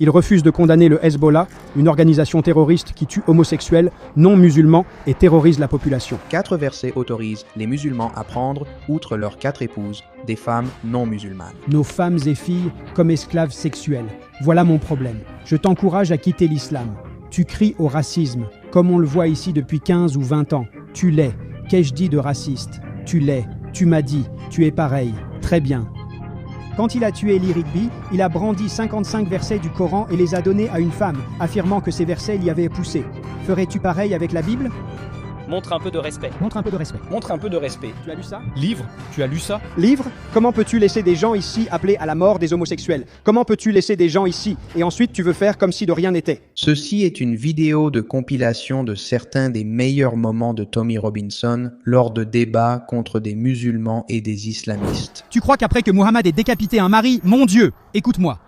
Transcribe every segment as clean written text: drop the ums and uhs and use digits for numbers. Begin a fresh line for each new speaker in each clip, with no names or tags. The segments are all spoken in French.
Il refuse de condamner le Hezbollah, une organisation terroriste qui tue homosexuels, non-musulmans et terrorise la population.
4 versets autorisent les musulmans à prendre, outre leurs 4 épouses, des femmes non musulmanes.
Nos femmes et filles comme esclaves sexuels. Voilà mon problème. Je t'encourage à quitter l'islam. Tu cries au racisme, comme on le voit ici depuis 15 ou 20 ans. Tu l'es. Qu'ai-je dit de raciste? Tu l'es. Tu m'as dit. Tu es pareil. Très bien. Quand il a tué Lee Rigby, il a brandi 55 versets du Coran et les a donnés à une femme, affirmant que ces versets l'y avaient poussé. Ferais-tu pareil avec la Bible?
Montre un peu de respect.
Montre un peu de respect.
Montre un peu de respect.
Tu as lu ça?
Livre, tu as lu ça?
Livre? Comment peux-tu laisser des gens ici appeler à la mort des homosexuels? Comment peux-tu laisser des gens ici et ensuite tu veux faire comme si de rien n'était?
Ceci est une vidéo de compilation de certains des meilleurs moments de Tommy Robinson lors de débats contre des musulmans et des islamistes.
Tu crois qu'après que Muhammad ait décapité un mari, mon Dieu, écoute-moi.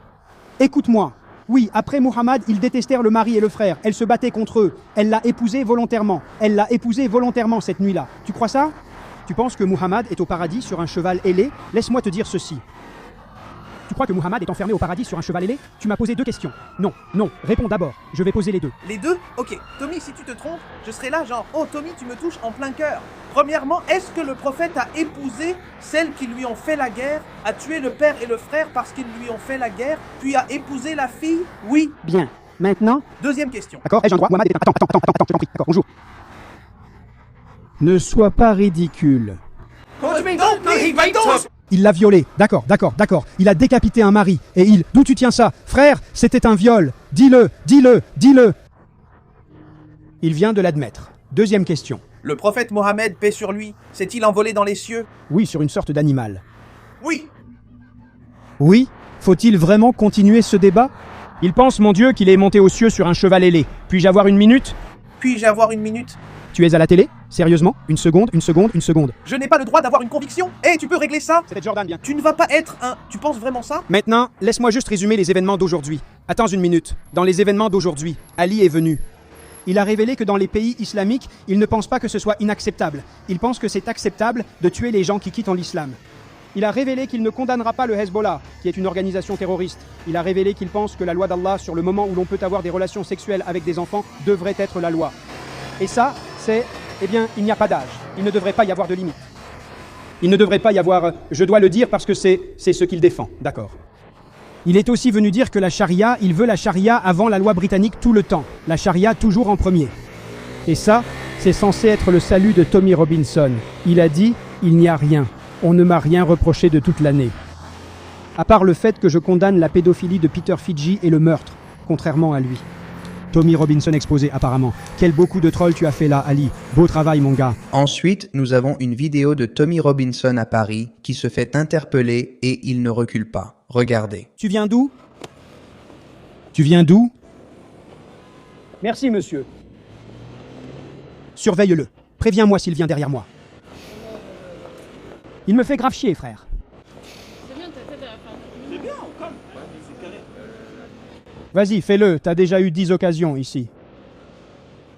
Écoute-moi. Oui, après Muhammad, ils détestèrent le mari et le frère. Elle se battait contre eux. Elle l'a épousé volontairement. Elle l'a épousé volontairement cette nuit-là. Tu crois ça? Tu penses que Muhammad est au paradis sur un cheval ailé? Laisse-moi te dire ceci. Tu crois que Muhammad est enfermé au paradis sur un cheval ailé? Tu m'as posé 2 questions. Non, non, réponds d'abord. Je vais poser les 2.
Les 2? Ok. Tommy, si tu te trompes, je serai là genre « Oh Tommy, tu me touches en plein cœur ». Premièrement, est-ce que le prophète a épousé celles qui lui ont fait la guerre, a tué le père et le frère parce qu'ils lui ont fait la guerre, puis a épousé la fille? Oui.
Bien. Maintenant?
Deuxième question.
D'accord? Ai-je un droit? Muhammad est un... Attends, je t'en prie. D'accord, bonjour. Ne sois pas ridicule. Il l'a violée. D'accord. Il a décapité un mari. Et il... D'où tu tiens ça? Frère, c'était un viol. Dis-le. Il vient de l'admettre. Deuxième question.
Le prophète Mohammed, paix sur lui, s'est-il envolé dans les cieux?
Oui, sur une sorte d'animal.
Oui.
Oui? Faut-il vraiment continuer ce débat? Il pense, mon Dieu, qu'il est monté aux cieux sur un cheval ailé. Puis-je avoir une minute?
Puis-je avoir une minute?
Tu es à la télé? Sérieusement? Une seconde.
Je n'ai pas le droit d'avoir une conviction? Eh, tu peux régler ça?
C'était Jordan, bien.
Tu ne vas pas être un... Tu penses vraiment ça?
Maintenant, laisse-moi juste résumer les événements d'aujourd'hui. Attends une minute. Dans les événements d'aujourd'hui, Ali est venu. Il a révélé que dans les pays islamiques, il ne pense pas que ce soit inacceptable. Il pense que c'est acceptable de tuer les gens qui quittent l'islam. Il a révélé qu'il ne condamnera pas le Hezbollah, qui est une organisation terroriste. Il a révélé qu'il pense que la loi d'Allah sur le moment où l'on peut avoir des relations sexuelles avec des enfants devrait être la loi. Et ça, c'est... Eh bien, il n'y a pas d'âge. Il ne devrait pas y avoir de limite. Il ne devrait pas y avoir... Je dois le dire parce que c'est ce qu'il défend. D'accord. Il est aussi venu dire que la charia, il veut la charia avant la loi britannique tout le temps. La charia toujours en premier. Et ça, c'est censé être le salut de Tommy Robinson. Il a dit, il n'y a rien. On ne m'a rien reproché de toute l'année. À part le fait que je condamne la pédophilie de Peter Fidji et le meurtre, contrairement à lui. Tommy Robinson exposé apparemment. Quel beau coup de troll tu as fait là, Ali. Beau travail, mon gars.
Ensuite, nous avons une vidéo de Tommy Robinson à Paris qui se fait interpeller et il ne recule pas. Regardez.
Tu viens d'où? Tu viens d'où? Merci, monsieur. Surveille-le. Préviens-moi s'il vient derrière moi. Il me fait grave chier, frère.
C'est bien, ta tête à la fin.
C'est bien, calme.
Vas-y, fais-le. T'as déjà eu 10 occasions ici.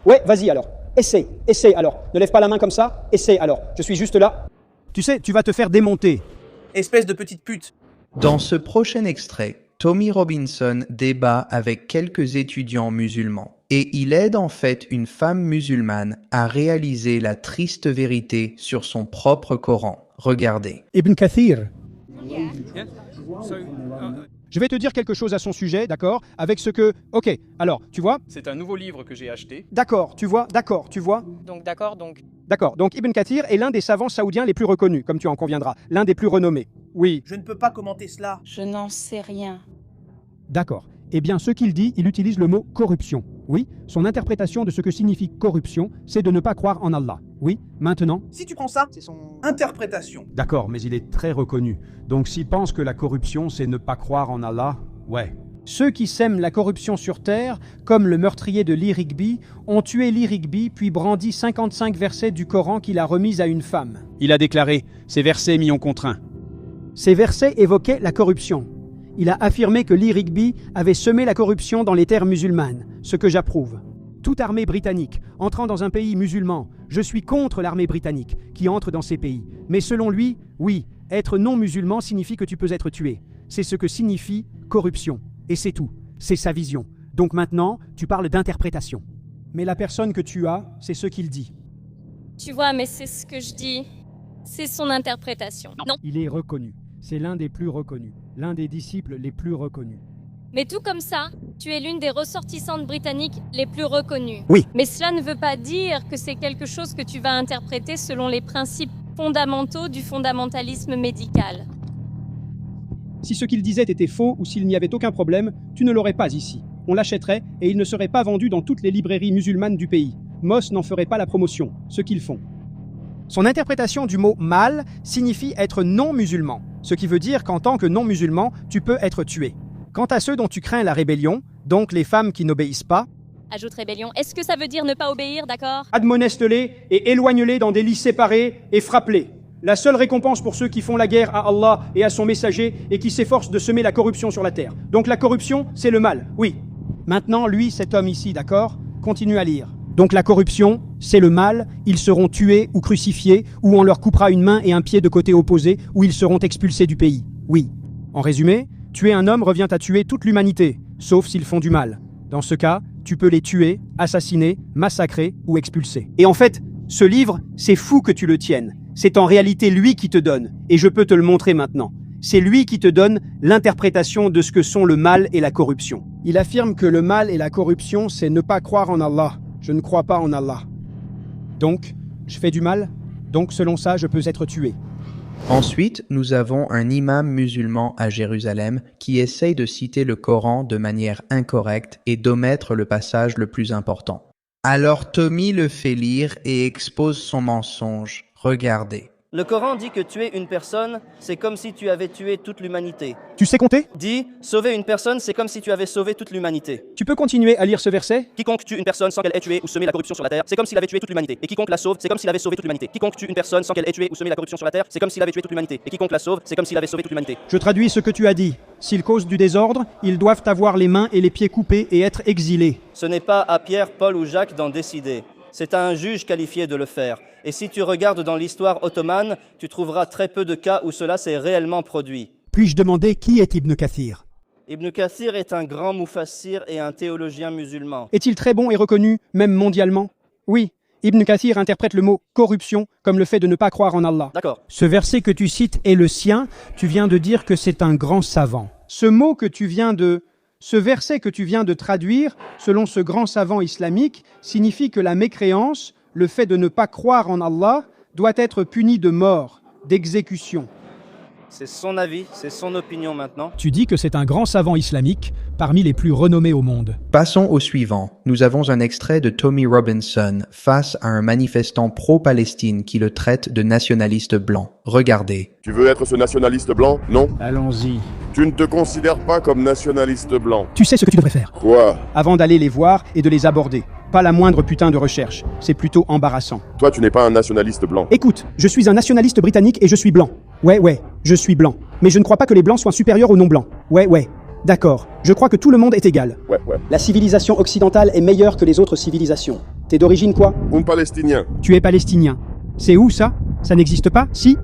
Ouais, vas-y alors. Essaie alors. Ne lève pas la main comme ça. Essaie alors. Je suis juste là. Tu sais, tu vas te faire démonter.
Espèce de petite pute.
Dans ce prochain extrait, Tommy Robinson débat avec quelques étudiants musulmans et il aide en fait une femme musulmane à réaliser la triste vérité sur son propre Coran. Regardez.
Ibn Kathir. Je vais te dire quelque chose à son sujet, d'accord? Avec ce que... Ok, alors, tu vois?
C'est un nouveau livre que j'ai acheté.
D'accord, tu vois? D'accord, donc Ibn Kathir est l'un des savants saoudiens les plus reconnus, comme tu en conviendras. L'un des plus renommés. Oui.
Je ne peux pas commenter cela.
Je n'en sais rien.
D'accord. Eh bien, ce qu'il dit, il utilise le mot corruption. Oui, son interprétation de ce que signifie corruption, c'est de ne pas croire en Allah. Oui, maintenant...
Si tu prends ça, c'est son interprétation.
D'accord, mais il est très reconnu. Donc s'il pense que la corruption, c'est ne pas croire en Allah, ouais. Ceux qui sèment la corruption sur terre, comme le meurtrier de Lee Rigby, ont tué Lee Rigby puis brandi 55 versets du Coran qu'il a remis à une femme. Il a déclaré, ces versets m'y ont contraint. Ces versets évoquaient la corruption. Il a affirmé que Lee Rigby avait semé la corruption dans les terres musulmanes, ce que j'approuve. Toute armée britannique entrant dans un pays musulman, je suis contre l'armée britannique qui entre dans ces pays. Mais selon lui, oui, être non musulman signifie que tu peux être tué. C'est ce que signifie corruption. Et c'est tout. C'est sa vision. Donc maintenant, tu parles d'interprétation. Mais la personne que tu as, c'est ce qu'il dit.
Tu vois, mais c'est ce que je dis. C'est son interprétation. Non.
Il est reconnu. C'est l'un des plus reconnus. L'un des disciples les plus reconnus.
Mais tout comme ça, tu es l'une des ressortissantes britanniques les plus reconnues.
Oui.
Mais cela ne veut pas dire que c'est quelque chose que tu vas interpréter selon les principes fondamentaux du fondamentalisme médical.
Si ce qu'il disait était faux ou s'il n'y avait aucun problème, tu ne l'aurais pas ici. On l'achèterait et il ne serait pas vendu dans toutes les librairies musulmanes du pays. Moss n'en ferait pas la promotion, ce qu'ils font. Son interprétation du mot « mal » signifie être non-musulman, ce qui veut dire qu'en tant que non-musulman, tu peux être tué. Quant à ceux dont tu crains la rébellion, donc les femmes qui n'obéissent pas,
Ajoute rébellion. Est-ce que ça veut dire ne pas obéir, d'accord?
admoneste-les et éloigne-les dans des lits séparés et frappe-les. La seule récompense pour ceux qui font la guerre à Allah et à son messager et qui s'efforcent de semer la corruption sur la terre. Donc la corruption, c'est le mal, oui. Maintenant, lui, cet homme ici, d'accord, continue à lire. Donc la corruption, c'est le mal, ils seront tués ou crucifiés, ou on leur coupera une main et un pied de côté opposé, ou ils seront expulsés du pays. Oui. En résumé, tuer un homme revient à tuer toute l'humanité, sauf s'ils font du mal. Dans ce cas, tu peux les tuer, assassiner, massacrer ou expulser. Et en fait, ce livre, c'est fou que tu le tiennes. C'est en réalité lui qui te donne, et je peux te le montrer maintenant. C'est lui qui te donne l'interprétation de ce que sont le mal et la corruption. Il affirme que le mal et la corruption, c'est ne pas croire en Allah. Je ne crois pas en Allah. Donc, je fais du mal, donc selon ça, je peux être tué.
Ensuite, nous avons un imam musulman à Jérusalem qui essaye de citer le Coran de manière incorrecte et d'omettre le passage le plus important. Alors Tommy le fait lire et expose son mensonge. Regardez.
Le Coran dit que tuer une personne, c'est comme si tu avais tué toute l'humanité.
Tu sais compter?
Dit, sauver une personne, c'est comme si tu avais sauvé toute l'humanité.
Tu peux continuer à lire ce verset?
Quiconque tue une personne sans qu'elle ait tué ou semé la corruption sur la terre, c'est comme s'il avait tué toute l'humanité. Et quiconque la sauve, c'est comme s'il avait sauvé toute l'humanité. Quiconque tue une personne sans qu'elle ait tué ou semé la corruption sur la terre, c'est comme s'il avait tué toute l'humanité. Et quiconque la sauve, c'est comme s'il avait sauvé toute l'humanité.
Je traduis ce que tu as dit. S'ils causent du désordre, ils doivent avoir les mains et les pieds coupés et être exilés.
Ce n'est pas à Pierre, Paul ou Jacques d'en décider. C'est à un juge qualifié de le faire. Et si tu regardes dans l'histoire ottomane, tu trouveras très peu de cas où cela s'est réellement produit.
Puis-je demander qui est Ibn Kathir?
Ibn Kathir est un grand mufassir et un théologien musulman.
Est-il très bon et reconnu, même mondialement? Oui, Ibn Kathir interprète le mot « corruption » comme le fait de ne pas croire en Allah.
D'accord.
Ce verset que tu cites est le sien, tu viens de dire que c'est un grand savant. Ce verset que tu viens de traduire, selon ce grand savant islamique, signifie que la mécréance, le fait de ne pas croire en Allah, doit être puni de mort, d'exécution.
C'est son avis, c'est son opinion maintenant.
Tu dis que c'est un grand savant islamique, parmi les plus renommés au monde.
Passons au suivant. Nous avons un extrait de Tommy Robinson face à un manifestant pro-Palestine qui le traite de nationaliste blanc. Regardez.
Tu veux être ce nationaliste blanc? Non?
Allons-y.
Tu ne te considères pas comme nationaliste blanc.
Tu sais ce que tu devrais faire.
Quoi?
Avant d'aller les voir et de les aborder. Pas la moindre putain de recherche. C'est plutôt embarrassant.
Toi, tu n'es pas un nationaliste blanc.
Écoute, je suis un nationaliste britannique et je suis blanc. Ouais, je suis blanc. Mais je ne crois pas que les blancs soient supérieurs aux non-blancs. Ouais. D'accord. Je crois que tout le monde est égal.
Ouais.
La civilisation occidentale est meilleure que les autres civilisations. T'es d'origine quoi?
Palestinien.
Tu es palestinien. C'est où ça? Ça n'existe pas? Si?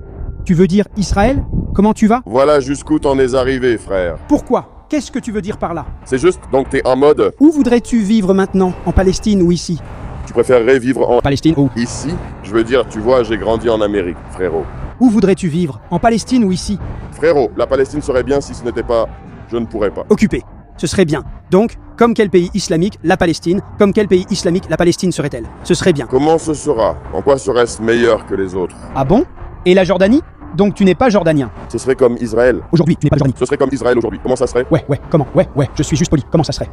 Tu veux dire Israël? Comment tu vas?
Voilà jusqu'où t'en es arrivé, frère.
Pourquoi? Qu'est-ce que tu veux dire par là?
C'est juste, donc t'es en mode...
Où voudrais-tu vivre maintenant? En Palestine ou ici?
Tu préférerais vivre en...
Palestine ou?
Ici? Je veux dire, tu vois, j'ai grandi en Amérique, frérot.
Où voudrais-tu vivre? En Palestine ou ici?
Frérot, la Palestine serait bien si ce n'était pas... Je ne pourrais pas.
Occupé. Ce serait bien. Donc, comme quel pays islamique, la Palestine, comme quel pays islamique, la Palestine serait-elle? Ce serait bien.
Comment ce sera? En quoi serait-ce meilleur que les autres?
Ah bon? Et la Jordanie? Donc tu n'es pas jordanien.
Ce serait comme Israël.
Aujourd'hui, tu n'es pas Jordanie.
Ce serait comme Israël aujourd'hui. Comment ça serait?
Ouais, comment? Ouais, je suis juste poli. Comment ça serait?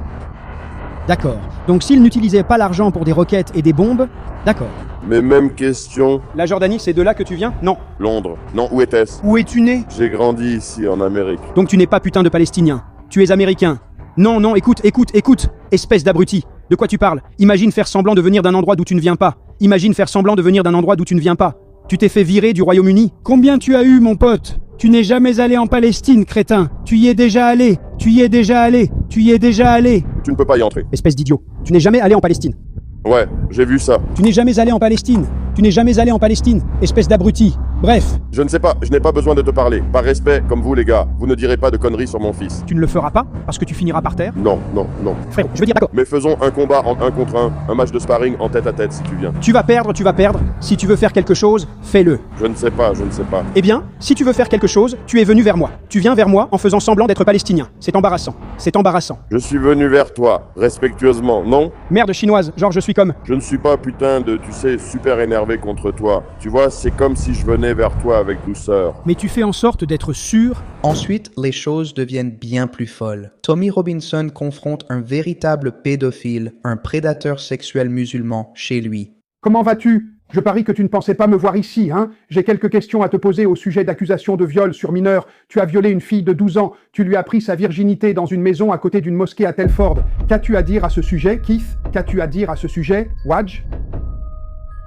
D'accord. Donc s'ils n'utilisaient pas l'argent pour des roquettes et des bombes, d'accord.
Mais même question.
La Jordanie, c'est de là que tu viens? Non.
Londres. Non, où était-ce?
Où es-tu né?
J'ai grandi ici, en Amérique.
Donc tu n'es pas putain de Palestinien. Tu es américain. Non, écoute. Espèce d'abruti. De quoi tu parles? Imagine faire semblant de venir d'un endroit d'où tu ne viens pas. Imagine faire semblant de venir d'un endroit d'où tu ne viens pas. Tu t'es fait virer du Royaume-Uni? Combien tu as eu, mon pote? Tu n'es jamais allé en Palestine, crétin. Tu y es déjà allé. Tu y es déjà allé.
Tu ne peux pas y entrer.
Espèce d'idiot. Tu n'es jamais allé en Palestine.
Ouais, j'ai vu ça.
Tu n'es jamais allé en Palestine. Espèce d'abruti. Bref,
Je ne sais pas, je n'ai pas besoin de te parler. Par respect, comme vous les gars, vous ne direz pas de conneries sur mon fils.
tu ne le feras pas parce que tu finiras par terre.
Non, non, non.
Frérot, je veux dire d'accord.
Mais faisons un combat en 1 contre 1, un match de sparring en tête à tête si tu viens.
Tu vas perdre, tu vas perdre. Si tu veux faire quelque chose, fais-le.
Je ne sais pas, je ne sais pas.
Eh bien, si tu veux faire quelque chose, tu es venu vers moi. Tu viens vers moi en faisant semblant d'être palestinien. C'est embarrassant. C'est embarrassant.
Je suis venu vers toi, respectueusement, non?
Merde chinoise, genre je suis comme...
Je ne suis pas putain de, tu sais, super énervé contre toi. Tu vois, c'est comme si je venais vers toi avec douceur.
Mais tu fais en sorte d'être sûr...
Ensuite, les choses deviennent bien plus folles. Tommy Robinson confronte un véritable pédophile, un prédateur sexuel musulman, chez lui.
Comment vas-tu? Je parie que tu ne pensais pas me voir ici, hein? J'ai quelques questions à te poser au sujet d'accusations de viol sur mineur. Tu as violé une fille de 12 ans. Tu lui as pris sa virginité dans une maison à côté d'une mosquée à Telford. Qu'as-tu à dire à ce sujet, Keith? Qu'as-tu à dire à ce sujet, Wadj?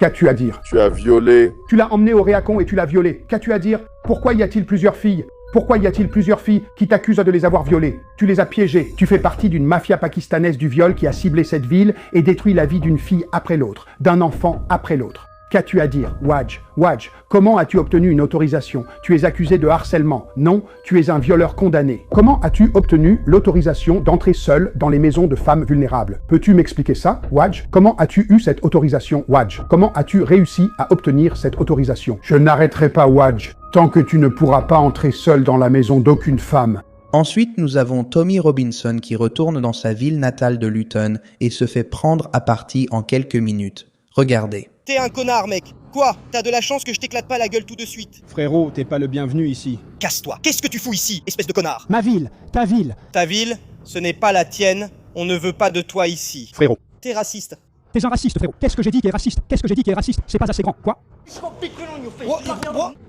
Qu'as-tu à dire?
Tu as violé.
Tu l'as emmené au réacon et tu l'as violé. Qu'as-tu à dire? Pourquoi y a-t-il plusieurs filles? Pourquoi y a-t-il plusieurs filles qui t'accusent de les avoir violées? Tu les as piégées. Tu fais partie d'une mafia pakistanaise du viol qui a ciblé cette ville et détruit la vie d'une fille après l'autre, d'un enfant après l'autre. Qu'as-tu à dire, Wadj? Wadj, comment as-tu obtenu une autorisation? Tu es accusé de harcèlement. Non, tu es un violeur condamné. Comment as-tu obtenu l'autorisation d'entrer seul dans les maisons de femmes vulnérables? Peux-tu m'expliquer ça, Wadj? Comment as-tu eu cette autorisation, Wadj? Comment as-tu réussi à obtenir cette autorisation? Je n'arrêterai pas, Wadj, tant que tu ne pourras pas entrer seul dans la maison d'aucune femme.
Ensuite, nous avons Tommy Robinson qui retourne dans sa ville natale de Luton et se fait prendre à partie en quelques minutes. Regardez.
T'es un connard, mec. Quoi? T'as de la chance que je t'éclate pas la gueule tout de suite.
Frérot, t'es pas le bienvenu ici.
Casse-toi. Qu'est-ce que tu fous ici, espèce de connard?
Ma ville, ta ville.
Ta ville, ce n'est pas la tienne. On ne veut pas de toi ici.
Frérot.
T'es raciste.
T'es un raciste, frérot. Qu'est-ce que j'ai dit qui est raciste? Qu'est-ce que j'ai dit qui est raciste? C'est pas assez grand, quoi?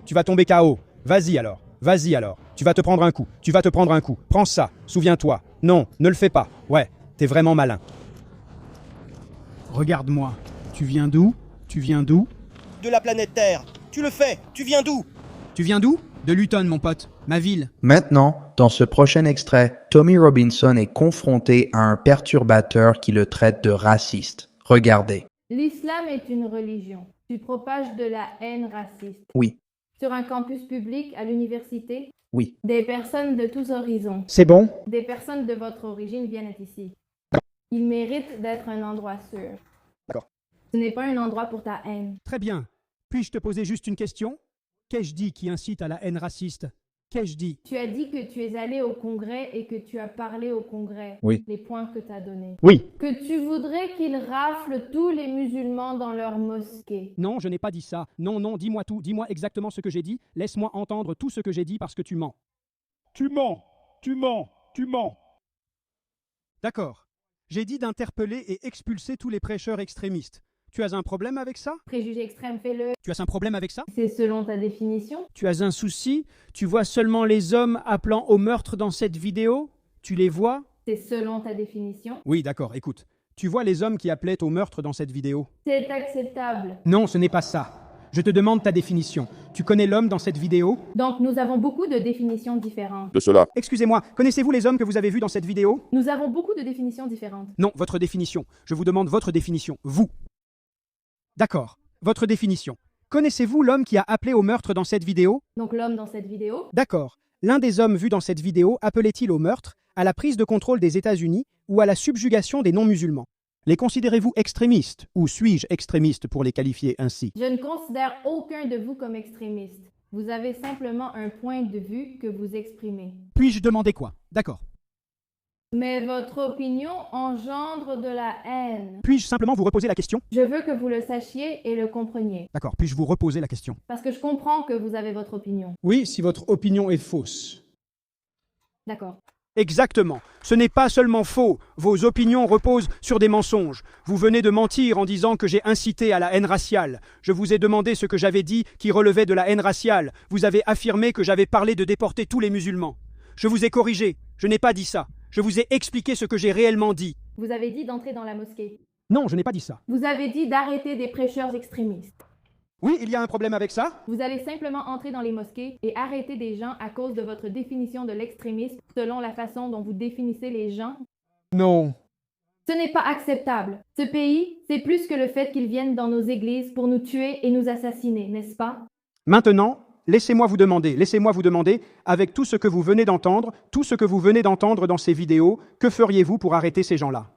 Tu vas tomber KO. Vas-y alors. Vas-y alors. Tu vas te prendre un coup. Tu vas te prendre un coup. Prends ça. Souviens-toi. Non, ne le fais pas. Ouais, t'es vraiment malin. Regarde-moi. Tu viens d'où? Tu viens d'où?
De la planète Terre. Tu le fais. Tu viens d'où?
Tu viens d'où? De Luton, mon pote. Ma ville.
Maintenant, dans ce prochain extrait, Tommy Robinson est confronté à un perturbateur qui le traite de raciste. Regardez.
L'islam est une religion. Tu propages de la haine raciste.
Oui.
Sur un campus public, à l'université,
Oui.
des personnes de tous horizons.
C'est bon?
Des personnes de votre origine viennent ici. Ils méritent d'être un endroit sûr.
D'accord.
Ce n'est pas un endroit pour ta haine.
Très bien. Puis-je te poser juste une question? Qu'ai-je dit qui incite à la haine raciste? Qu'ai-je dit?
Tu as dit que tu es allé au congrès et que tu as parlé au congrès.
Oui.
Les points que tu as donnés.
Oui.
Que tu voudrais qu'ils raflent tous les musulmans dans leur mosquée.
Non, je n'ai pas dit ça. Non, non, dis-moi tout. Dis-moi exactement ce que j'ai dit. Laisse-moi entendre tout ce que j'ai dit parce que tu mens. Tu mens. Tu mens. Tu mens. D'accord. J'ai dit d'interpeller et expulser tous les prêcheurs extrémistes. Tu as un problème avec ça?
Préjugé extrême, fais-le.
Tu as un problème avec ça?
C'est selon ta définition.
Tu as un souci? Tu vois seulement les hommes appelant au meurtre dans cette vidéo? Tu les vois?
C'est selon ta définition.
Oui, d'accord, écoute. Tu vois les hommes qui appelaient au meurtre dans cette vidéo?
C'est acceptable.
Non, ce n'est pas ça. Je te demande ta définition. Tu connais l'homme dans cette vidéo?
Donc nous avons beaucoup de définitions différentes.
De cela.
Excusez-moi, connaissez-vous les hommes que vous avez vus dans cette vidéo?
Nous avons beaucoup de définitions différentes.
Non, votre définition. Je vous demande votre définition. Vous. D'accord. Votre définition. Connaissez-vous l'homme qui a appelé au meurtre dans cette vidéo?
Donc l'homme dans cette vidéo?
D'accord. L'un des hommes vus dans cette vidéo appelait-il au meurtre, à la prise de contrôle des États-Unis ou à la subjugation des non-musulmans? Les considérez-vous extrémistes, ou suis-je extrémiste pour les qualifier ainsi?
Je ne considère aucun de vous comme extrémiste. Vous avez simplement un point de vue que vous exprimez.
Puis-je demander quoi? D'accord.
Mais votre opinion engendre de la haine.
Puis-je simplement vous reposer la question?
Je veux que vous le sachiez et le compreniez.
D'accord. Puis-je vous reposer la question?
Parce que je comprends que vous avez votre opinion.
Oui, si votre opinion est fausse.
D'accord.
Exactement. Ce n'est pas seulement faux. Vos opinions reposent sur des mensonges. Vous venez de mentir en disant que j'ai incité à la haine raciale. Je vous ai demandé ce que j'avais dit qui relevait de la haine raciale. Vous avez affirmé que j'avais parlé de déporter tous les musulmans. Je vous ai corrigé. Je n'ai pas dit ça. Je vous ai expliqué ce que j'ai réellement dit.
Vous avez dit d'entrer dans la mosquée.
Non, je n'ai pas dit ça.
Vous avez dit d'arrêter des prêcheurs extrémistes.
Oui, il y a un problème avec ça?
Vous allez simplement entrer dans les mosquées et arrêter des gens à cause de votre définition de l'extrémisme selon la façon dont vous définissez les gens?
Non.
Ce n'est pas acceptable. Ce pays, c'est plus que le fait qu'ils viennent dans nos églises pour nous tuer et nous assassiner, n'est-ce pas?
Maintenant, laissez-moi vous demander, avec tout ce que vous venez d'entendre dans ces vidéos, que feriez-vous pour arrêter ces gens-là?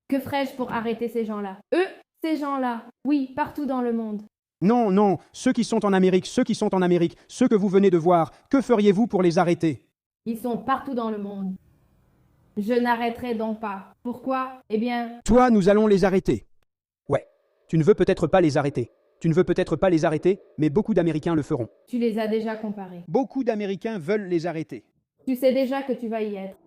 Que ferais-je pour arrêter ces gens-là? Eux, ces gens-là, oui, partout dans le monde.
Non, non, ceux qui sont en Amérique, ceux que vous venez de voir, que feriez-vous pour les arrêter?
Ils sont partout dans le monde. Je n'arrêterai donc pas. Pourquoi? Eh bien...
Toi, nous allons les arrêter. Ouais, tu ne veux peut-être pas les arrêter. Mais beaucoup d'Américains le feront.
Tu les as déjà comparés.
Beaucoup d'Américains veulent les arrêter.
Tu sais déjà que tu vas y être.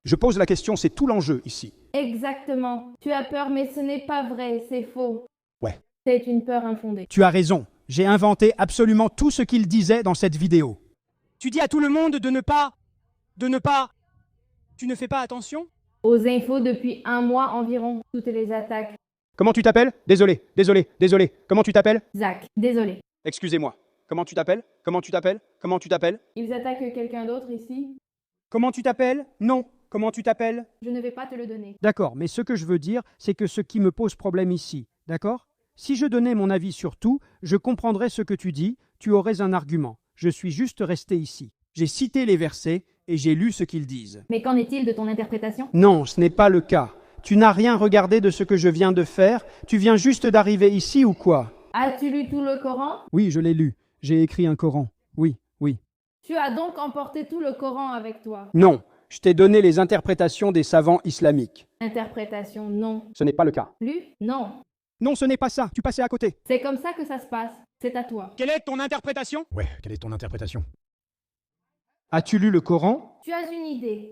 Je pose la question, c'est tout l'enjeu ici.
Exactement. Tu as peur, mais ce n'est pas vrai, c'est faux.
Ouais.
C'est une peur infondée.
Tu as raison. J'ai inventé absolument tout ce qu'il disait dans cette vidéo.
Tu dis à tout le monde de ne pas... Tu ne fais pas attention?
Aux infos depuis 1 mois environ, toutes les attaques.
Comment tu t'appelles? Désolé. Comment tu t'appelles?
Zach, désolé.
Excusez-moi. Comment tu t'appelles?
Ils attaquent quelqu'un d'autre ici?
Comment tu t'appelles? Non. Comment tu t'appelles?
Je ne vais pas te le donner.
D'accord, mais ce que je veux dire, c'est que ce qui me pose problème ici, d'accord? Si je donnais mon avis sur tout, je comprendrais ce que tu dis, tu aurais un argument. Je suis juste resté ici. J'ai cité les versets et j'ai lu ce qu'ils disent.
Mais qu'en est-il de ton interprétation?
Non, ce n'est pas le cas. Tu n'as rien regardé de ce que je viens de faire. Tu viens juste d'arriver ici ou quoi?
As-tu lu tout le Coran?
Oui, je l'ai lu. J'ai écrit un Coran. Oui.
Tu as donc emporté tout le Coran avec toi?
Non, je t'ai donné les interprétations des savants islamiques.
Interprétation, non.
Ce n'est pas le cas.
Lu? Non.
Non, ce n'est pas ça. Tu passais à côté.
C'est comme ça que ça se passe. C'est à toi.
Quelle est ton interprétation?
Ouais, quelle est ton interprétation? As-tu lu le Coran?
Tu as une idée.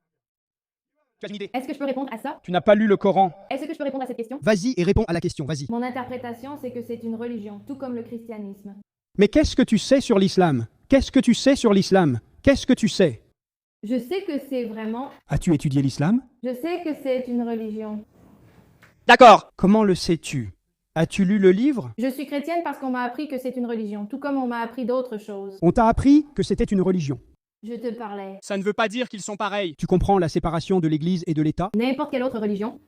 Tu as une idée?
Est-ce que je peux répondre à ça?
Tu n'as pas lu le Coran.
Est-ce que je peux répondre à cette question?
Vas-y et réponds à la question, vas-y.
Mon interprétation, c'est que c'est une religion, tout comme le christianisme.
Mais qu'est-ce que tu sais sur l'islam? Qu'est-ce que tu sais?
Je sais que c'est vraiment...
As-tu étudié l'islam?
Je sais que c'est une religion.
D'accord.
Comment le sais-tu? As-tu lu le livre?
Je suis chrétienne parce qu'on m'a appris que c'est une religion, tout comme on m'a appris d'autres choses.
On t'a appris que c'était une religion.
Je te parlais.
Ça ne veut pas dire qu'ils sont pareils.
Tu comprends la séparation de l'Église et de l'État?
N'importe quelle autre religion.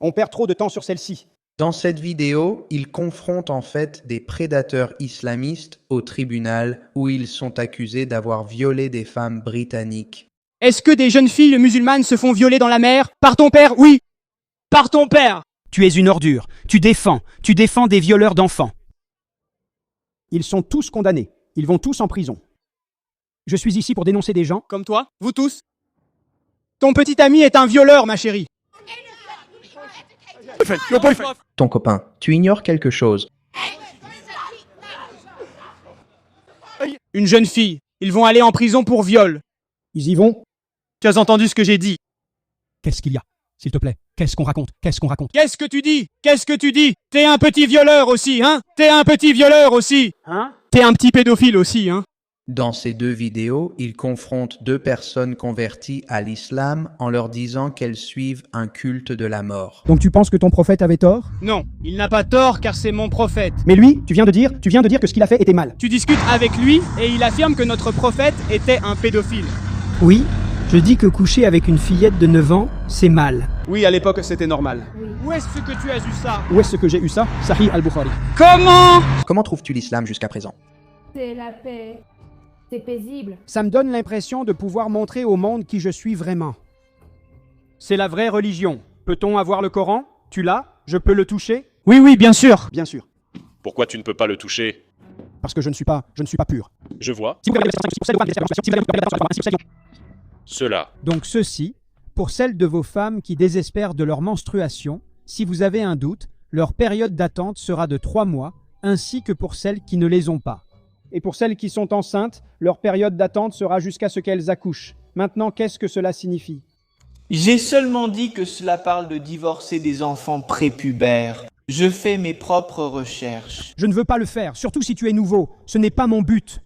On perd trop de temps sur celle-ci.
Dans cette vidéo, il confronte en fait des prédateurs islamistes au tribunal où ils sont accusés d'avoir violé des femmes britanniques.
Est-ce que des jeunes filles musulmanes se font violer dans la mer? Par ton père? Oui. Par ton père.
Tu es une ordure. Tu défends des violeurs d'enfants. Ils sont tous condamnés. Ils vont tous en prison. Je suis ici pour dénoncer des gens.
Comme toi? Vous tous? Ton petit ami est un violeur, ma chérie.
Ton copain, tu ignores quelque chose.
Une jeune fille. Ils vont aller en prison pour viol.
Ils y vont?
Tu as entendu ce que j'ai dit?
Qu'est-ce qu'il y a? S'il te plaît, qu'est-ce qu'on raconte?
Qu'est-ce que tu dis? T'es un petit violeur aussi, hein? T'es un petit pédophile aussi, hein?
Dans ces 2 vidéos, il confronte 2 personnes converties à l'islam en leur disant qu'elles suivent un culte de la mort.
Donc tu penses que ton prophète avait tort?
Non, il n'a pas tort car c'est mon prophète.
Mais lui, tu viens de dire que ce qu'il a fait était mal.
Tu discutes avec lui et il affirme que notre prophète était un pédophile.
Oui, je dis que coucher avec une fillette de 9 ans, c'est mal.
Oui, à l'époque, c'était normal.
Où est-ce que tu as eu ça?
Où est-ce que j'ai eu ça? Sahih al-Bukhari.
Comment trouves-tu l'islam jusqu'à présent?
C'est la paix. C'est paisible.
Ça me donne l'impression de pouvoir montrer au monde qui je suis vraiment. C'est la vraie religion. Peut-on avoir le Coran? Tu l'as? Je peux le toucher?
Oui, bien sûr.
Bien sûr.
Pourquoi tu ne peux pas le toucher?
Parce que je ne suis pas pur.
Je vois. Cela.
Donc ceci, pour celles de vos femmes qui désespèrent de leur menstruation, si vous avez un doute, leur période d'attente sera de 3 mois, ainsi que pour celles qui ne les ont pas. Et pour celles qui sont enceintes, leur période d'attente sera jusqu'à ce qu'elles accouchent. Maintenant, qu'est-ce que cela signifie?
J'ai seulement dit que cela parle de divorcer des enfants prépubères. Je fais mes propres recherches.
Je ne veux pas le faire, surtout si tu es nouveau. Ce n'est pas mon but.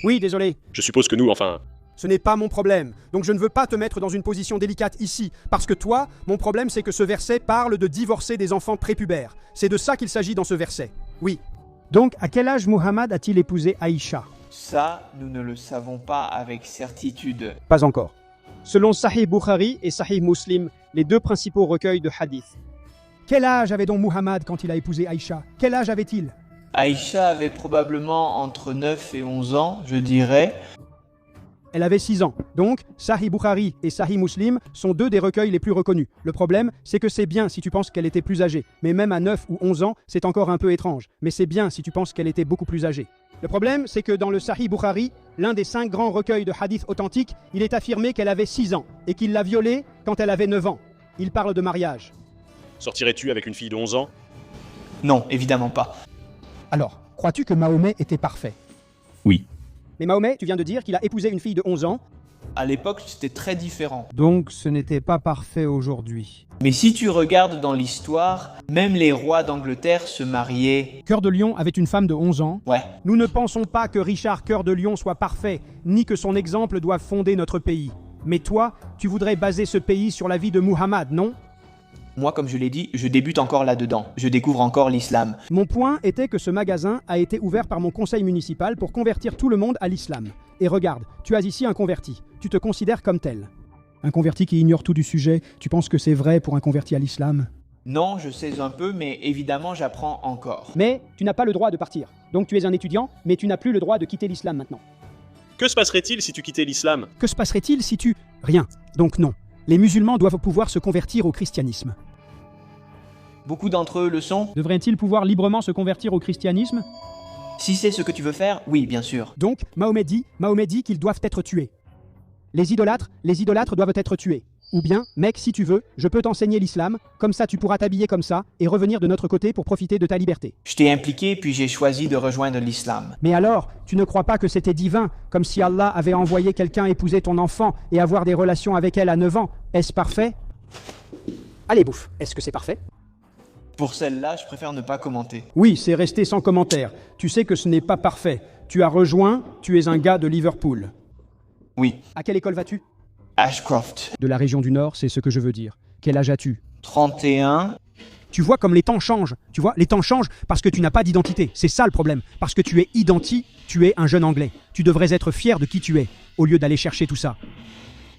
Oui, désolé.
Je suppose que nous, enfin...
Ce n'est pas mon problème. Donc je ne veux pas te mettre dans une position délicate ici. Parce que toi, mon problème, c'est que ce verset parle de divorcer des enfants prépubères. C'est de ça qu'il s'agit dans ce verset. Oui. Donc, à quel âge Muhammad a-t-il épousé Aïcha?
Ça, nous ne le savons pas avec certitude.
Pas encore. Selon Sahih Bukhari et Sahih Muslim, les 2 principaux recueils de hadith. Quel âge avait donc Muhammad quand il a épousé Aïcha? Quel âge avait-il?
Aïcha avait probablement entre 9 et 11 ans, je dirais.
Elle avait 6 ans. Donc, Sahih Bukhari et Sahih Muslim sont deux des recueils les plus reconnus. Le problème, c'est que c'est bien si tu penses qu'elle était plus âgée. Mais même à 9 ou 11 ans, c'est encore un peu étrange. Mais c'est bien si tu penses qu'elle était beaucoup plus âgée. Le problème, c'est que dans le Sahih Bukhari, l'un des 5 grands recueils de hadiths authentiques, il est affirmé qu'elle avait 6 ans et qu'il l'a violée quand elle avait 9 ans. Il parle de mariage.
Sortirais-tu avec une fille de 11 ans?
Non, évidemment pas.
Alors, crois-tu que Mahomet était parfait?
Oui.
Mais Mahomet, tu viens de dire qu'il a épousé une fille de 11 ans.
À l'époque, c'était très différent.
Donc ce n'était pas parfait aujourd'hui.
Mais si tu regardes dans l'histoire, même les rois d'Angleterre se mariaient.
Cœur de Lion avait une femme de 11 ans.
Ouais.
Nous ne pensons pas que Richard Cœur de Lion soit parfait, ni que son exemple doive fonder notre pays. Mais toi, tu voudrais baser ce pays sur la vie de Muhammad, non?
Moi, comme je l'ai dit, je débute encore là-dedans. Je découvre encore l'islam.
Mon point était que ce magasin a été ouvert par mon conseil municipal pour convertir tout le monde à l'islam. Et regarde, tu as ici un converti. Tu te considères comme tel. Un converti qui ignore tout du sujet, tu penses que c'est vrai pour un converti à l'islam?
Non, je sais un peu, mais évidemment, j'apprends encore.
Mais tu n'as pas le droit de partir. Donc tu es un étudiant, mais tu n'as plus le droit de quitter l'islam maintenant.
Que se passerait-il si tu quittais l'islam?
Que se passerait-il si tu... Rien. Donc non. Les musulmans doivent pouvoir se convertir au christianisme.
Beaucoup d'entre eux le sont.
Devraient-ils pouvoir librement se convertir au christianisme?
Si c'est ce que tu veux faire, oui, bien sûr.
Donc, Mahomet dit qu'ils doivent être tués. Les idolâtres doivent être tués. Ou bien, mec, si tu veux, je peux t'enseigner l'islam, comme ça tu pourras t'habiller comme ça, et revenir de notre côté pour profiter de ta liberté.
Je t'ai impliqué, puis j'ai choisi de rejoindre l'islam.
Mais alors, tu ne crois pas que c'était divin, comme si Allah avait envoyé quelqu'un épouser ton enfant et avoir des relations avec elle à 9 ans? Est-ce parfait? Allez, bouffe, est-ce que c'est parfait?
Pour celle-là, je préfère ne pas commenter.
Oui, c'est resté sans commentaire. Tu sais que ce n'est pas parfait. Tu as rejoint, tu es un gars de Liverpool.
Oui.
À quelle école vas-tu?
Ashcroft.
De la région du Nord, c'est ce que je veux dire. Quel âge as-tu?
31.
Tu vois comme les temps changent. Tu vois, les temps changent parce que tu n'as pas d'identité. C'est ça le problème. Parce que tu es tu es un jeune Anglais. Tu devrais être fier de qui tu es, au lieu d'aller chercher tout ça.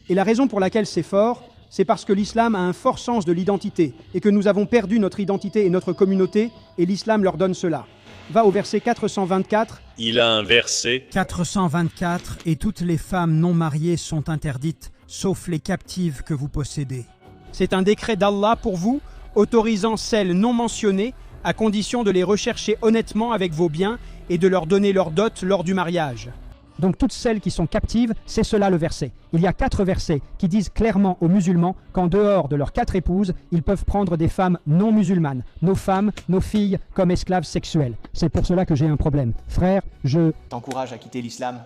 Et la raison pour laquelle c'est fort, c'est parce que l'islam a un fort sens de l'identité et que nous avons perdu notre identité et notre communauté, et l'islam leur donne cela. Va au verset 424.
Il a un verset.
424. Et toutes les femmes non mariées sont interdites, sauf les captives que vous possédez. C'est un décret d'Allah pour vous, autorisant celles non mentionnées, à condition de les rechercher honnêtement avec vos biens et de leur donner leur dot lors du mariage. Donc toutes celles qui sont captives, c'est cela le verset. Il y a 4 versets qui disent clairement aux musulmans qu'en dehors de leurs 4 épouses, ils peuvent prendre des femmes non musulmanes, nos femmes, nos filles, comme esclaves sexuelles. C'est pour cela que j'ai un problème. Frère, je
t'encourage à quitter l'islam.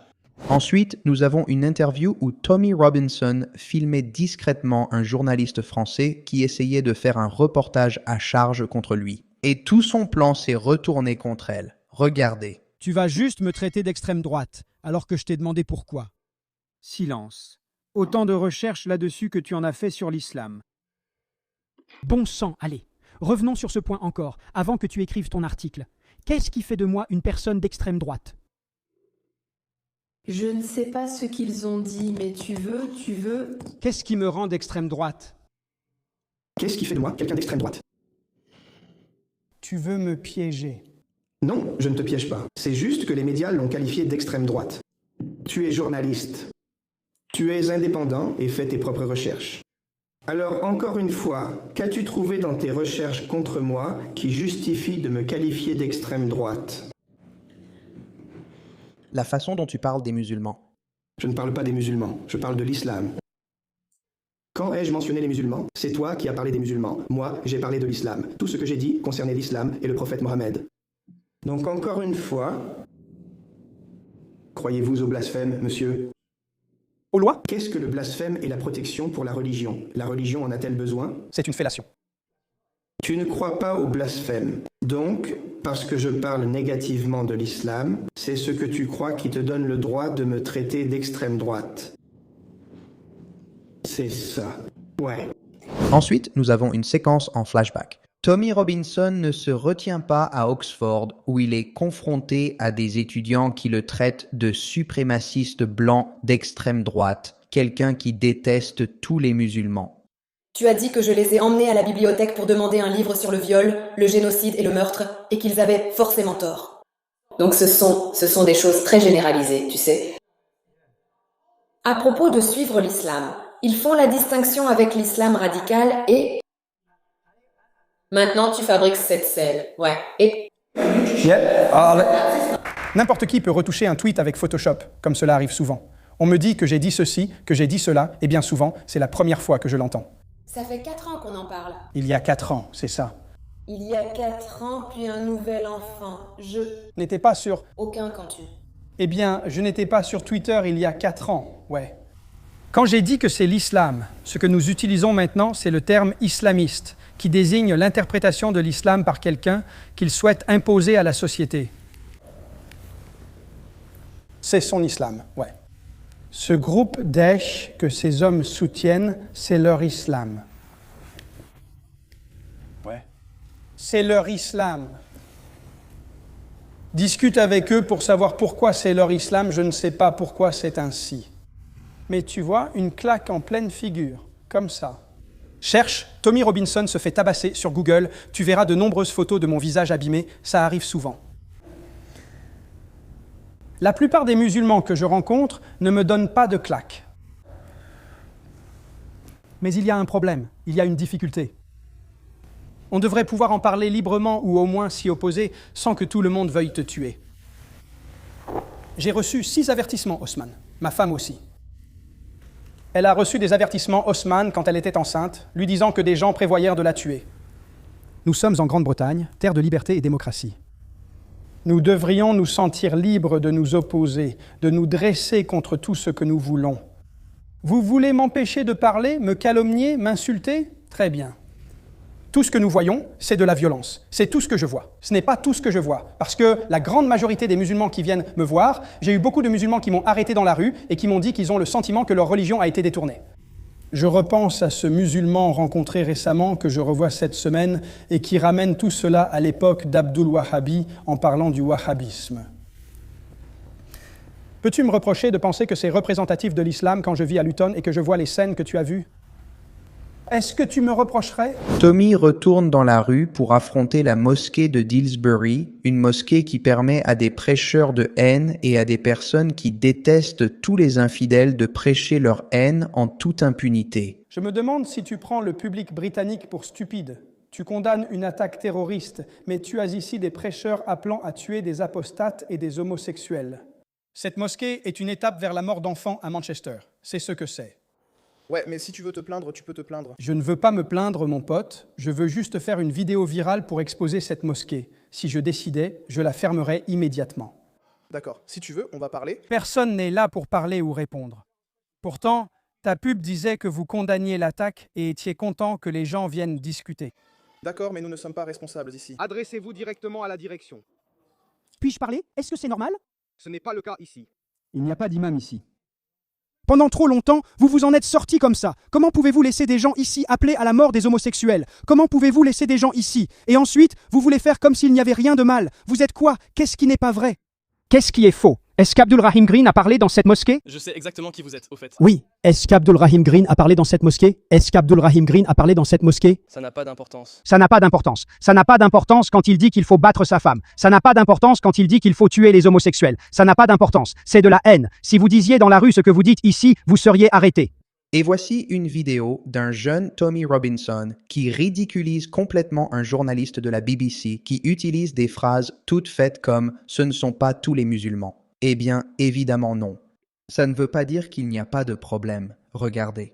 Ensuite, nous avons une interview où Tommy Robinson filmait discrètement un journaliste français qui essayait de faire un reportage à charge contre lui. Et tout son plan s'est retourné contre elle. Regardez.
Tu vas juste me traiter d'extrême droite, alors que je t'ai demandé pourquoi. Silence. Autant de recherches là-dessus que tu en as fait sur l'islam. Bon sang, allez, revenons sur ce point encore, avant que tu écrives ton article. Qu'est-ce qui fait de moi une personne d'extrême droite?
Je ne sais pas ce qu'ils ont dit, mais tu veux...
Qu'est-ce qui me rend d'extrême droite?
Qu'est-ce qui fait de moi quelqu'un d'extrême droite?
Tu veux me piéger?
Non, je ne te piège pas. C'est juste que les médias l'ont qualifié d'extrême droite. Tu es journaliste. Tu es indépendant et fais tes propres recherches. Alors, encore une fois, qu'as-tu trouvé dans tes recherches contre moi qui justifie de me qualifier d'extrême droite?
La façon dont tu parles des musulmans.
Je ne parle pas des musulmans, je parle de l'islam. Quand ai-je mentionné les musulmans? C'est toi qui as parlé des musulmans. Moi, j'ai parlé de l'islam. Tout ce que j'ai dit concernait l'islam et le prophète Mohammed. Donc encore une fois, croyez-vous au blasphème, monsieur?
Aux lois?
Qu'est-ce que le blasphème et la protection pour la religion? La religion en a-t-elle besoin?
C'est une fellation.
Tu ne crois pas au blasphème. Donc, parce que je parle négativement de l'islam, c'est ce que tu crois qui te donne le droit de me traiter d'extrême droite. C'est ça. Ouais.
Ensuite, nous avons une séquence en flashback. Tommy Robinson ne se retient pas à Oxford où il est confronté à des étudiants qui le traitent de suprémaciste blanc d'extrême droite, quelqu'un qui déteste tous les musulmans.
Tu as dit que je les ai emmenés à la bibliothèque pour demander un livre sur le viol, le génocide et le meurtre, et qu'ils avaient forcément tort. Donc ce sont des choses très généralisées, tu sais. À propos de suivre l'islam, ils font la distinction avec l'islam radical et... Maintenant, tu fabriques cette selle. Ouais. Et...
N'importe qui peut retoucher un tweet avec Photoshop, comme cela arrive souvent. On me dit que j'ai dit ceci, que j'ai dit cela, et bien souvent, c'est la première fois que je l'entends.
Ça fait 4 ans qu'on en parle.
Il y a 4 ans, c'est ça.
Il y a 4 ans, puis un nouvel enfant. Je...
N'étais pas sur...
Aucun quand tu...
Eh bien, je n'étais pas sur Twitter il y a 4 ans, ouais. Quand j'ai dit que c'est l'islam, ce que nous utilisons maintenant, c'est le terme islamiste, qui désigne l'interprétation de l'islam par quelqu'un qu'il souhaite imposer à la société. C'est son islam, ouais. Ce groupe Daesh que ces hommes soutiennent, c'est leur islam. Ouais. C'est leur islam. Discute avec eux pour savoir pourquoi c'est leur islam, je ne sais pas pourquoi c'est ainsi. Mais tu vois, une claque en pleine figure, comme ça. Cherche, Tommy Robinson se fait tabasser sur Google, tu verras de nombreuses photos de mon visage abîmé, ça arrive souvent. La plupart des musulmans que je rencontre ne me donnent pas de claque. Mais il y a un problème, il y a une difficulté. On devrait pouvoir en parler librement ou au moins s'y opposer sans que tout le monde veuille te tuer. J'ai reçu 6 avertissements, Osman, ma femme aussi. Elle a reçu des avertissements, Osman, quand elle était enceinte, lui disant que des gens prévoyèrent de la tuer. Nous sommes en Grande-Bretagne, terre de liberté et démocratie. Nous devrions nous sentir libres de nous opposer, de nous dresser contre tout ce que nous voulons. Vous voulez m'empêcher de parler, me calomnier, m'insulter? Très bien. Tout ce que nous voyons, c'est de la violence. C'est tout ce que je vois. Ce n'est pas tout ce que je vois. Parce que la grande majorité des musulmans qui viennent me voir, j'ai eu beaucoup de musulmans qui m'ont arrêté dans la rue et qui m'ont dit qu'ils ont le sentiment que leur religion a été détournée. Je repense à ce musulman rencontré récemment que je revois cette semaine et qui ramène tout cela à l'époque d'Abdul Wahhabi en parlant du wahhabisme. Peux-tu me reprocher de penser que c'est représentatif de l'islam quand je vis à Luton et que je vois les scènes que tu as vues? Est-ce que tu me reprocherais?
Tommy retourne dans la rue pour affronter la mosquée de Dillsbury, une mosquée qui permet à des prêcheurs de haine et à des personnes qui détestent tous les infidèles de prêcher leur haine en toute impunité.
Je me demande si tu prends le public britannique pour stupide. Tu condamnes une attaque terroriste, mais tu as ici des prêcheurs appelant à tuer des apostates et des homosexuels. Cette mosquée est une étape vers la mort d'enfants à Manchester. C'est ce que c'est.
Ouais, mais si tu veux te plaindre, tu peux te plaindre.
Je ne veux pas me plaindre, mon pote. Je veux juste faire une vidéo virale pour exposer cette mosquée. Si je décidais, je la fermerais immédiatement.
D'accord. Si tu veux, on va parler.
Personne n'est là pour parler ou répondre. Pourtant, ta pub disait que vous condamniez l'attaque et étiez content que les gens viennent discuter.
D'accord, mais nous ne sommes pas responsables ici.
Adressez-vous directement à la direction.
Puis-je parler? Est-ce que c'est normal?
Ce n'est pas le cas ici.
Il n'y a pas d'imam ici. Pendant trop longtemps, vous vous en êtes sortis comme ça. Comment pouvez-vous laisser des gens ici appeler à la mort des homosexuels? Comment pouvez-vous laisser des gens ici? Et ensuite, vous voulez faire comme s'il n'y avait rien de mal. Vous êtes quoi? Qu'est-ce qui n'est pas vrai? Qu'est-ce qui est faux? Est-ce qu'Abdul Rahim Green a parlé dans cette mosquée?
Je sais exactement qui vous êtes, au fait.
Oui. Est-ce qu'Abdul Rahim Green a parlé dans cette mosquée? Est-ce qu'Abdul Rahim Green a parlé dans cette mosquée?
Ça n'a pas d'importance.
Ça n'a pas d'importance. Ça n'a pas d'importance quand il dit qu'il faut battre sa femme. Ça n'a pas d'importance quand il dit qu'il faut tuer les homosexuels. Ça n'a pas d'importance. C'est de la haine. Si vous disiez dans la rue ce que vous dites ici, vous seriez arrêté.
Et voici une vidéo d'un jeune Tommy Robinson qui ridiculise complètement un journaliste de la BBC qui utilise des phrases toutes faites comme « ce ne sont pas tous les musulmans ». Eh bien, évidemment non. Ça ne veut pas dire qu'il n'y a pas de problème. Regardez.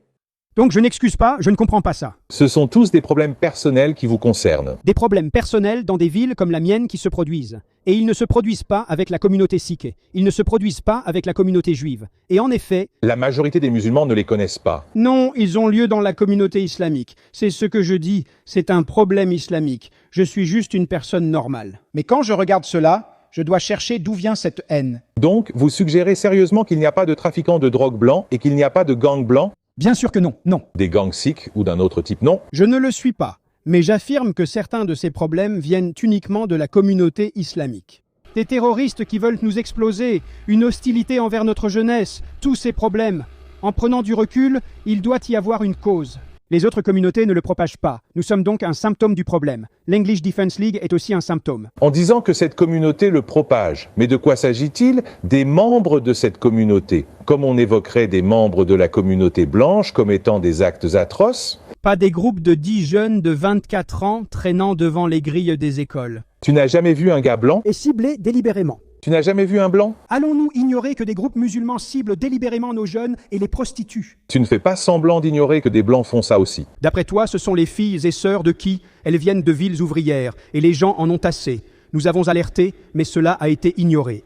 Donc je n'excuse pas, je ne comprends pas ça.
Ce sont tous des problèmes personnels qui vous concernent.
Des problèmes personnels dans des villes comme la mienne qui se produisent. Et ils ne se produisent pas avec la communauté sikh. Ils ne se produisent pas avec la communauté juive. Et en effet...
La majorité des musulmans ne les connaissent pas.
Non, ils ont lieu dans la communauté islamique. C'est ce que je dis, c'est un problème islamique. Je suis juste une personne normale. Mais quand je regarde cela, je dois chercher d'où vient cette haine.
Donc, vous suggérez sérieusement qu'il n'y a pas de trafiquants de drogue blancs et qu'il n'y a pas de gangs blancs?
Bien sûr que non, non.
Des gangs sikhs ou d'un autre type, non?
Je ne le suis pas, mais j'affirme que certains de ces problèmes viennent uniquement de la communauté islamique. Des terroristes qui veulent nous exploser, une hostilité envers notre jeunesse, tous ces problèmes. En prenant du recul, il doit y avoir une cause. Les autres communautés ne le propagent pas. Nous sommes donc un symptôme du problème. L'English Defense League est aussi un symptôme.
En disant que cette communauté le propage. Mais de quoi s'agit-il? Des membres de cette communauté. Comme on évoquerait des membres de la communauté blanche comme étant des actes atroces.
Pas des groupes de 10 jeunes de 24 ans traînant devant les grilles des écoles.
Tu n'as jamais vu un gars blanc?
Et ciblés délibérément.
Tu n'as jamais vu un blanc?
Allons-nous ignorer que des groupes musulmans ciblent délibérément nos jeunes et les prostituent?
Tu ne fais pas semblant d'ignorer que des blancs font ça aussi.
D'après toi, ce sont les filles et sœurs de qui? Elles viennent de villes ouvrières, et les gens en ont assez. Nous avons alerté, mais cela a été ignoré.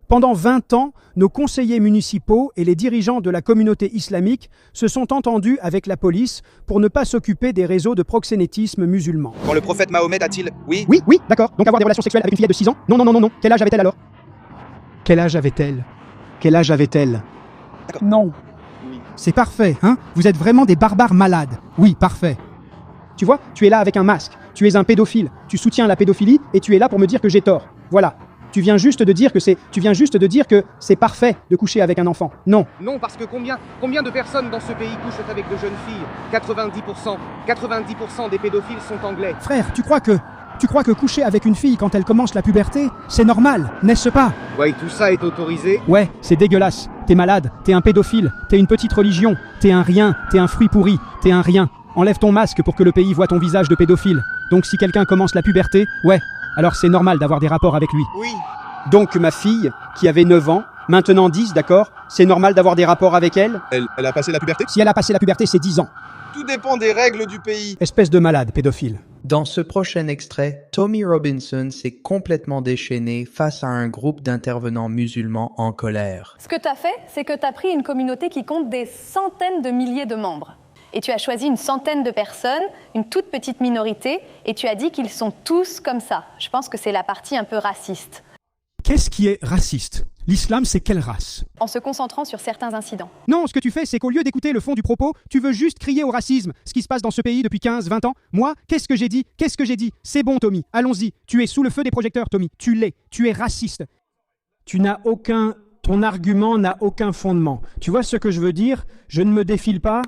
Pendant 20 ans, nos conseillers municipaux et les dirigeants de la communauté islamique se sont entendus avec la police pour ne pas s'occuper des réseaux de proxénétisme musulman.
Quand le prophète Mahomet a-t-il... Oui.
Oui, d'accord. Donc avoir des relations sexuelles avec une fillette de 6 ans? Non. Quel âge avait-elle alors? Quel âge avait-elle? Quel âge avait-elle? Non.
Oui.
C'est parfait, hein? Vous êtes vraiment des barbares malades. Oui, parfait. Tu vois, tu es là avec un masque. Tu es un pédophile. Tu soutiens la pédophilie et tu es là pour me dire que j'ai tort. Voilà. Tu viens juste de dire que c'est parfait de coucher avec un enfant. Non.
Non, parce que combien de personnes dans ce pays couchent avec de jeunes filles? 90% des pédophiles sont anglais.
Frère, tu crois que coucher avec une fille quand elle commence la puberté, c'est normal, n'est-ce pas?
Ouais, tout ça est autorisé.
Ouais, c'est dégueulasse. T'es malade, t'es un pédophile, t'es une petite religion, t'es un rien, t'es un fruit pourri, t'es un rien. Enlève ton masque pour que le pays voit ton visage de pédophile. Donc si quelqu'un commence la puberté, ouais, alors c'est normal d'avoir des rapports avec lui.
Oui.
Donc ma fille, qui avait 9 ans, maintenant 10, d'accord? C'est normal d'avoir des rapports avec elle?
Elle a passé la puberté?
Si elle a passé la puberté, c'est 10 ans.
Tout dépend des règles du pays.
Espèce de malade, pédophile.
Dans ce prochain extrait, Tommy Robinson s'est complètement déchaîné face à un groupe d'intervenants musulmans en colère.
Ce que tu as fait, c'est que tu as pris une communauté qui compte des centaines de milliers de membres. Et tu as choisi une centaine de personnes, une toute petite minorité, et tu as dit qu'ils sont tous comme ça. Je pense que c'est la partie un peu raciste.
Qu'est-ce qui est raciste? L'islam, c'est quelle race?
En se concentrant sur certains incidents.
Non, ce que tu fais, c'est qu'au lieu d'écouter le fond du propos, tu veux juste crier au racisme, ce qui se passe dans ce pays depuis 15-20 ans. Moi, qu'est-ce que j'ai dit? C'est bon, Tommy, allons-y. Tu es sous le feu des projecteurs, Tommy. Tu l'es. Tu es raciste. Ton argument n'a aucun fondement. Tu vois ce que je veux dire? Je ne me défile pas.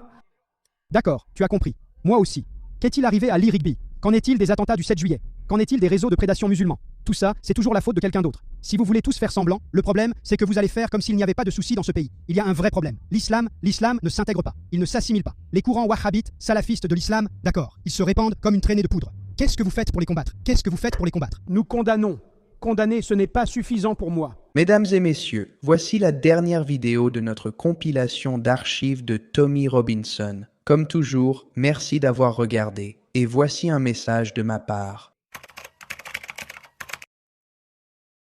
D'accord, tu as compris. Moi aussi. Qu'est-il arrivé à Lee Rigby? Qu'en est-il des attentats du 7 juillet? Qu'en est-il des réseaux de prédation musulmans? Tout ça, c'est toujours la faute de quelqu'un d'autre. Si vous voulez tous faire semblant, le problème, c'est que vous allez faire comme s'il n'y avait pas de souci dans ce pays. Il y a un vrai problème. L'islam ne s'intègre pas. Il ne s'assimile pas. Les courants wahhabites, salafistes de l'islam, d'accord, ils se répandent comme une traînée de poudre. Qu'est-ce que vous faites pour les combattre? Nous condamnons. Condamner, ce n'est pas suffisant pour moi.
Mesdames et messieurs, voici la dernière vidéo de notre compilation d'archives de Tommy Robinson. Comme toujours, merci d'avoir regardé, et voici un message de ma part.